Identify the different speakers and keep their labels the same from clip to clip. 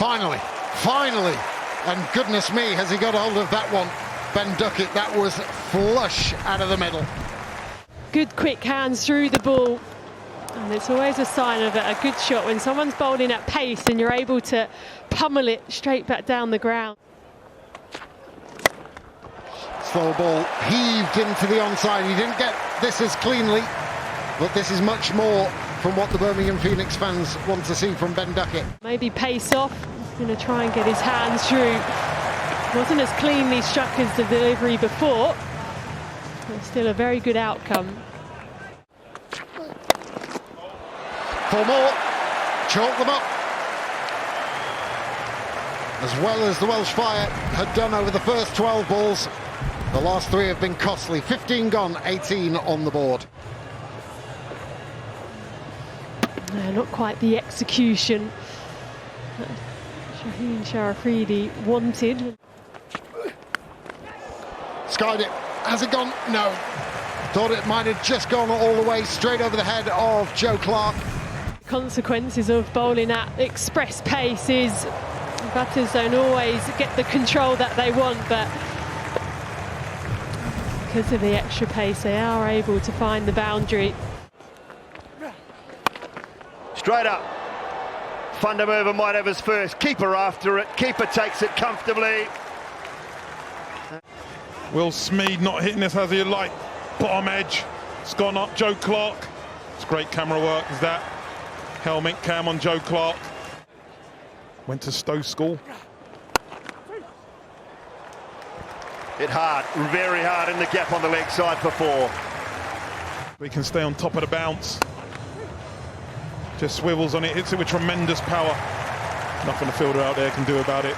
Speaker 1: Finally, and goodness me, has he got hold of that one, Ben Duckett. That was flush out of the middle.
Speaker 2: Good quick hands through the ball, and it's always a sign of a good shot when someone's bowling at pace and you're able to pummel it straight back down the ground.
Speaker 1: Slow ball heaved into the onside. He didn't get this as cleanly, but this is much more from what the Birmingham Phoenix fans want to see from Ben Duckett.
Speaker 2: Maybe pace off. He's going to try and get his hands through. Wasn't as cleanly struck as the delivery before, but still a very good outcome.
Speaker 1: For more, chalk them up. As well as the Welsh Fire had done over the first 12 balls, the last 3 have been costly. 15 gone, 18 on the board.
Speaker 2: No, not quite the execution that Shaheen Sharafidi wanted.
Speaker 1: Skied it. Has it gone? No. Thought it might have just gone all the way straight over the head of Joe Clark.
Speaker 2: Consequences of bowling at express pace is batters don't always get the control that they want, but because of the extra pace they are able to find the boundary.
Speaker 3: Straight up. Fundermover might have his first. Keeper after it. Keeper takes it comfortably.
Speaker 4: Will Smead not hitting this as he like. Bottom edge. It's gone up. Joe Clark. It's great camera work. Is that helmet cam on Joe Clark. Went to Stowe School.
Speaker 3: Hit hard. Very hard in the gap on the leg side for 4.
Speaker 4: We can stay on top of the bounce. Just swivels on it, hits it with tremendous power. Nothing the fielder out there can do about it.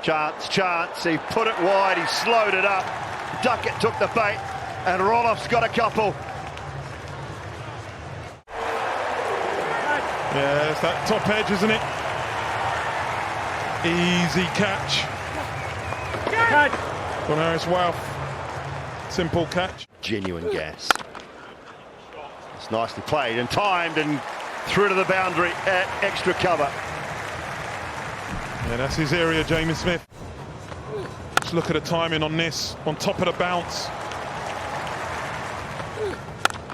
Speaker 3: Chance, he put it wide, he slowed it up. Duckett took the bait, and Roloff's got a couple.
Speaker 4: Yeah, it's that top edge, isn't it? Easy catch. From Harris, wow. Simple catch.
Speaker 3: Genuine gas. It's nicely played and timed and through to the boundary at extra cover.
Speaker 4: Yeah, that's his area, Jamie Smith. Just look at the timing on this, on top of the bounce.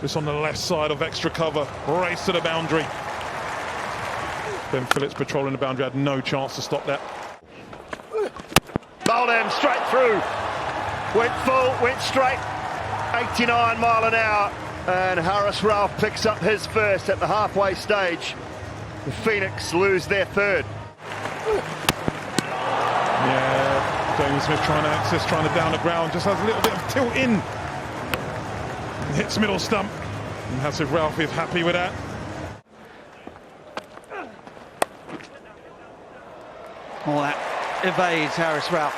Speaker 4: Just on the left side of extra cover, race to the boundary. Ben Phillips patrolling the boundary, had no chance to stop that.
Speaker 3: Bowled him straight through. Went full, went straight. 89 mile an hour. And Harris Ralph picks up his first at the halfway stage. The Phoenix lose their third.
Speaker 4: Yeah, Jamie Smith trying to access, trying to down the ground, just has a little bit of tilt in. And hits middle stump. And Hasif Ralph is happy with that.
Speaker 5: All that evades Harris Ralph.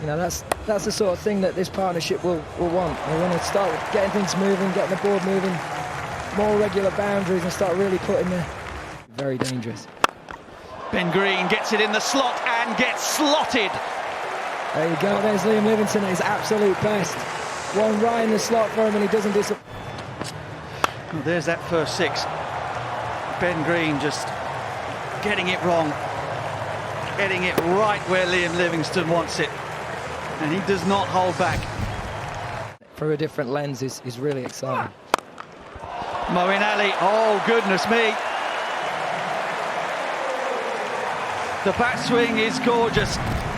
Speaker 6: You know, that's the sort of thing that this partnership will want. They want to start getting things moving, getting the board moving, more regular boundaries, and start really putting the... Very dangerous.
Speaker 5: Ben Green gets it in the slot and gets slotted.
Speaker 6: There you go, there's Liam Livingston at his absolute best. One right in the slot for him and he doesn't disappoint.
Speaker 5: Well, there's that first 6. Ben Green just getting it wrong. Getting it right where Liam Livingston wants it. And he does not hold back.
Speaker 6: Through a different lens is really exciting.
Speaker 5: Moeen Ali, oh goodness me. The bat swing is gorgeous,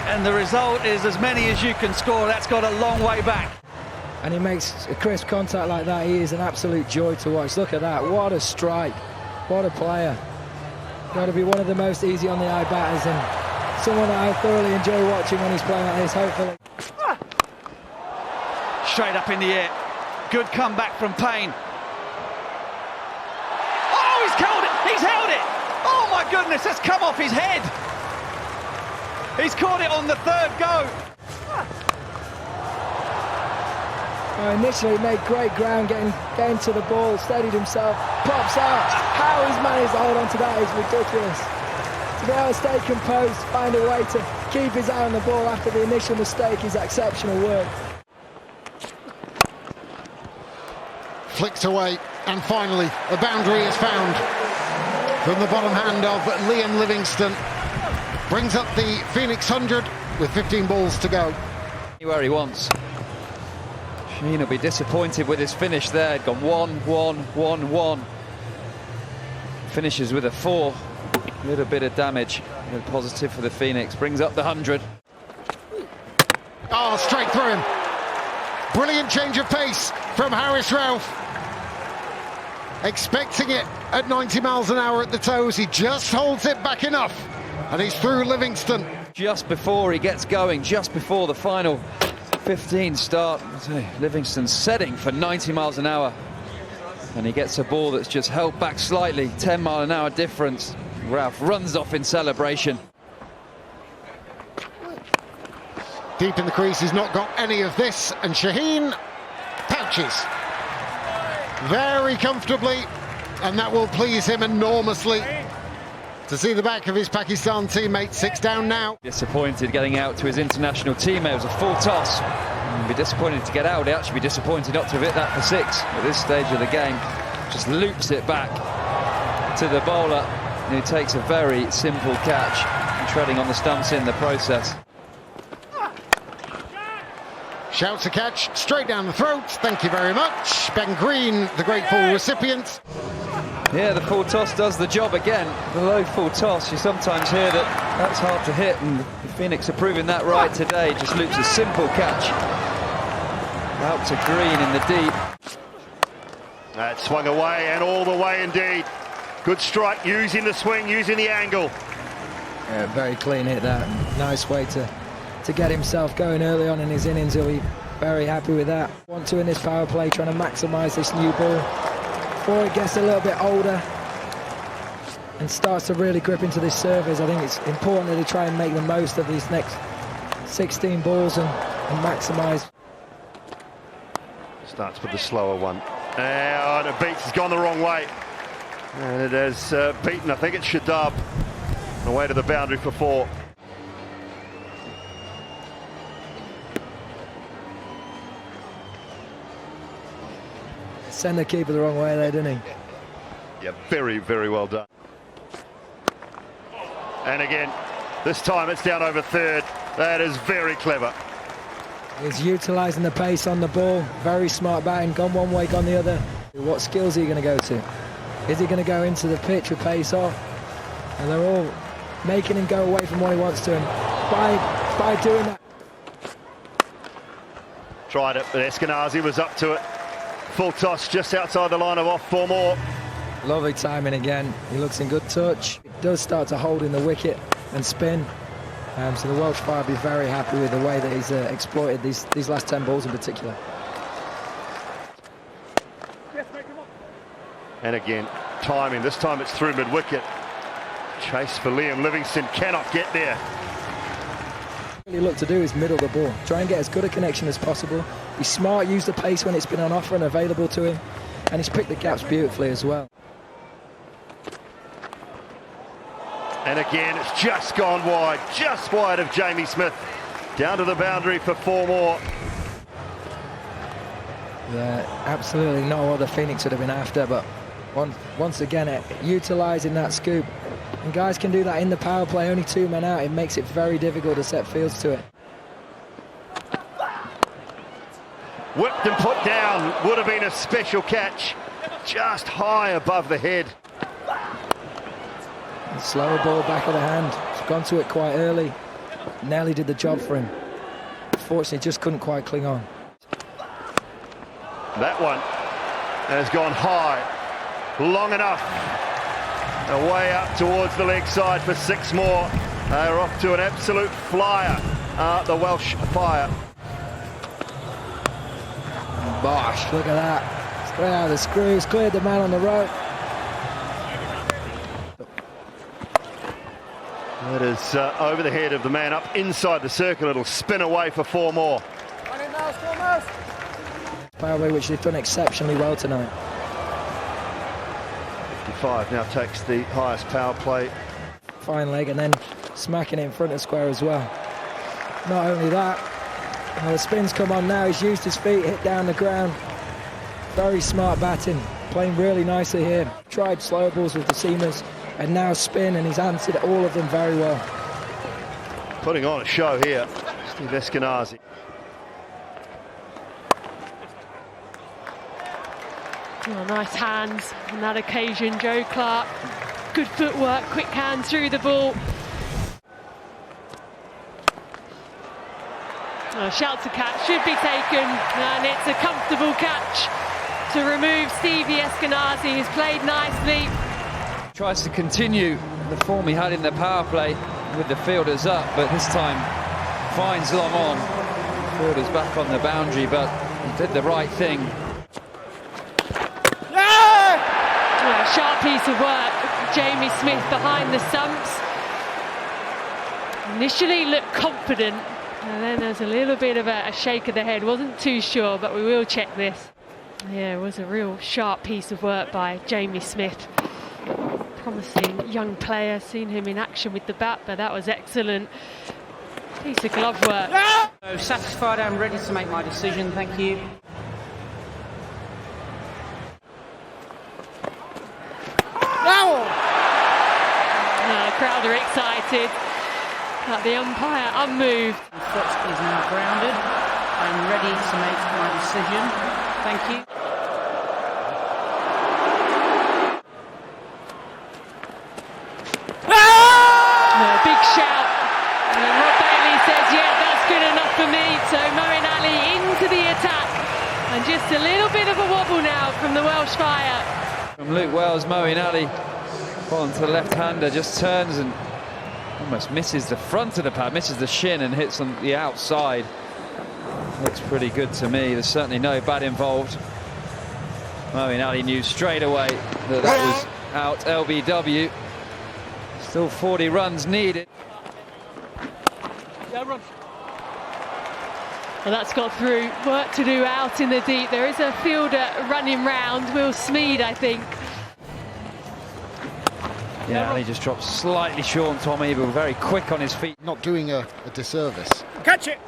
Speaker 5: and the result is as many as you can score. That's got a long way back.
Speaker 6: And he makes a crisp contact like that. He is an absolute joy to watch. Look at that, what a strike, what a player. Got to be one of the most easy on the eye batters, and someone that I thoroughly enjoy watching when he's playing like this, hopefully.
Speaker 5: Straight up in the air, good comeback from Payne. Oh, he's held it, he's held it. Oh my goodness, that's come off his head. He's caught it on the 3rd go.
Speaker 6: Initially made great ground getting to the ball, steadied himself, pops out. How he's managed to hold on to that is ridiculous. To be able to stay composed, find a way to keep his eye on the ball after the initial mistake is exceptional work.
Speaker 1: flicked away, and finally a boundary is found from the bottom hand of Liam Livingston. Brings up the Phoenix 100 with 15 balls to go.
Speaker 7: Anywhere he wants. Sheen will be disappointed with his finish there. He'd gone 1-1-1-1. Finishes with a 4. A little bit of damage. A positive for the Phoenix. Brings up the 100.
Speaker 1: Oh, straight through him. Brilliant change of pace from Harris Ralph. Expecting it at 90 miles an hour at the toes. He just holds it back enough. And he's through Livingston.
Speaker 7: Just before he gets going, just before the final 15 start, Livingston's setting for 90 miles an hour. And he gets a ball that's just held back slightly, 10 mile an hour difference. Ralph runs off in celebration.
Speaker 1: Deep in the crease, he's not got any of this, and Shaheen pouches very comfortably, and that will please him enormously to see the back of his Pakistan teammate. 6 down now.
Speaker 7: Disappointed getting out to his international teammate. It was a full toss. He'd be disappointed to get out. He'd actually be disappointed not to have hit that for 6 at this stage of the game. Just loops it back to the bowler, who takes a very simple catch, and treading on the stumps in the process.
Speaker 1: Shouts a catch straight down the throat. Thank you very much. Ben Green, the grateful recipient.
Speaker 7: Yeah, the full toss does the job again. The low full toss, you sometimes hear that that's hard to hit, and the Phoenix are proving that right today. Just loops a simple catch out to Green in the deep.
Speaker 3: That swung away, and all the way indeed. Good strike, using the swing, using the angle.
Speaker 6: Yeah, very clean hit that. Nice way to get himself going early on in his innings. He'll be very happy with that. 1-2 in this power play, trying to maximise this new ball before it gets a little bit older and starts to really grip into this service. I think it's important that they try and make the most of these next 16 balls and maximise.
Speaker 3: Starts with the slower one. And it beats, has gone the wrong way. And it has beaten, I think it's Shadab, on the way to the boundary for 4.
Speaker 6: Send the keeper the wrong way there, didn't he?
Speaker 3: Yeah, very, very well done. And again, this time it's down over third. That is very clever.
Speaker 6: He's utilising the pace on the ball. Very smart batting. Gone one way, gone the other. What skills are you going to go to? Is he going to go into the pitch with pace off? And they're all making him go away from what he wants to. And by doing that.
Speaker 3: Tried it, but Eskinazi was up to it. Full toss just outside the line of off for more.
Speaker 6: Lovely timing again. He looks in good touch. It does start to hold in the wicket and spin. So the Welsh Fire will be very happy with the way that he's exploited these last 10 balls in particular.
Speaker 3: And again, timing. This time it's through mid-wicket. Chase for Liam Livingston, cannot get there.
Speaker 6: What you look to do is middle the ball. Try and get as good a connection as possible. Be smart, use the pace when it's been on offer and available to him. And he's picked the gaps beautifully as well.
Speaker 3: And again, it's just gone wide, just wide of Jamie Smith. Down to the boundary for 4 more.
Speaker 6: Yeah, absolutely no other Phoenix would have been after, but once again, utilising that scoop. And guys can do that in the power play, only 2 men out. It makes it very difficult to set fields to it.
Speaker 3: Whipped and put down, would have been a special catch. Just high above the head.
Speaker 6: Slower ball back of the hand. He's gone to it quite early. Nelly did the job for him. Unfortunately, just couldn't quite cling on.
Speaker 3: That one has gone high, long enough. Away up towards the leg side for 6 more. They're off to an absolute flyer, the Welsh Fire.
Speaker 6: Bosh, look at that. Straight out of the screws, cleared the man on the rope.
Speaker 3: That is over the head of the man up inside the circle. It'll spin away for 4 more.
Speaker 6: Powerplay, which they've done exceptionally well tonight.
Speaker 3: 55 now takes the highest power play.
Speaker 6: Fine leg and then smacking it in front of square as well. Not only that, the spin's come on now. He's used his feet, hit down the ground. Very smart batting, playing really nicely here. Tried slow balls with the seamers and now spin, and he's answered all of them very well.
Speaker 3: Putting on a show here, Steve Eskinazi.
Speaker 2: Oh, nice hands on that occasion, Joe Clark. Good footwork, quick hands through the ball. Oh, shout to catch, should be taken, and it's a comfortable catch to remove Stevie Eskinazi, who's played nicely.
Speaker 7: Tries to continue the form he had in the power play with the fielders up, but this time finds long on. Fielders back on the boundary, but he did the right thing.
Speaker 2: Oh, sharp piece of work, Jamie Smith behind the stumps. Initially looked confident, and then there's a little bit of a shake of the head. Wasn't too sure, but we will check this. Yeah, it was a real sharp piece of work by Jamie Smith. Promising young player, seen him in action with the bat, but that was excellent. Piece of glove work.
Speaker 8: So satisfied, I'm ready to make my decision, thank you.
Speaker 2: Crowd are excited, but the umpire unmoved.
Speaker 8: The foot is now grounded. I'm ready to make my decision. Thank you.
Speaker 2: Big shout. And Rob Bailey says, yeah, that's good enough for me. So Moeen Ali into the attack. And just a little bit of a wobble now from the Welsh Fire.
Speaker 7: From Luke Wells, Moeen Ali onto the left-hander, just turns and almost misses the front of the pad, misses the shin and hits on the outside. Looks pretty good to me. There's certainly no bat involved. Moeen Ali knew straight away that that was out, LBW. Still 40 runs needed.
Speaker 2: Well, that's got through. Work to do out in the deep. There is a fielder running round, Will Smead, I think.
Speaker 7: Yeah, Ali just dropped slightly short on Tommy, but very quick on his feet.
Speaker 1: Not doing a disservice.
Speaker 3: Catch it!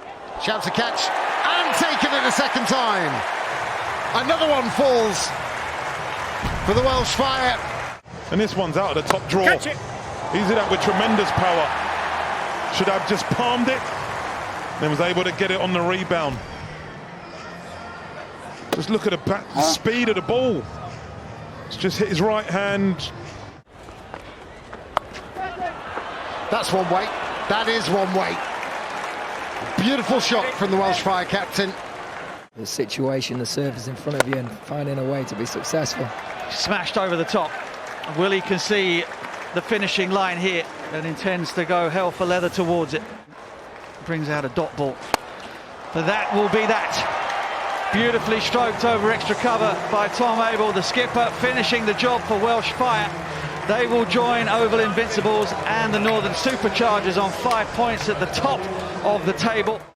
Speaker 1: Shouts a catch, and taken it a second time. Another one falls for the Welsh Fire.
Speaker 4: And this one's out of the top draw.
Speaker 3: Catch it!
Speaker 4: He's in that with tremendous power. Should have just palmed it, then was able to get it on the rebound. Just look at the speed of the ball. It's just hit his right hand.
Speaker 1: That's one way. That is one way. Beautiful shot from the Welsh Fire captain.
Speaker 6: The situation, the surface in front of you, and finding a way to be successful.
Speaker 5: Smashed over the top. Willie can see the finishing line here and intends to go hell for leather towards it. Brings out a dot ball. But that will be that. Beautifully stroked over extra cover by Tom Abel, the skipper, finishing the job for Welsh Fire. They will join Oval Invincibles and the Northern Superchargers on 5 points at the top of the table.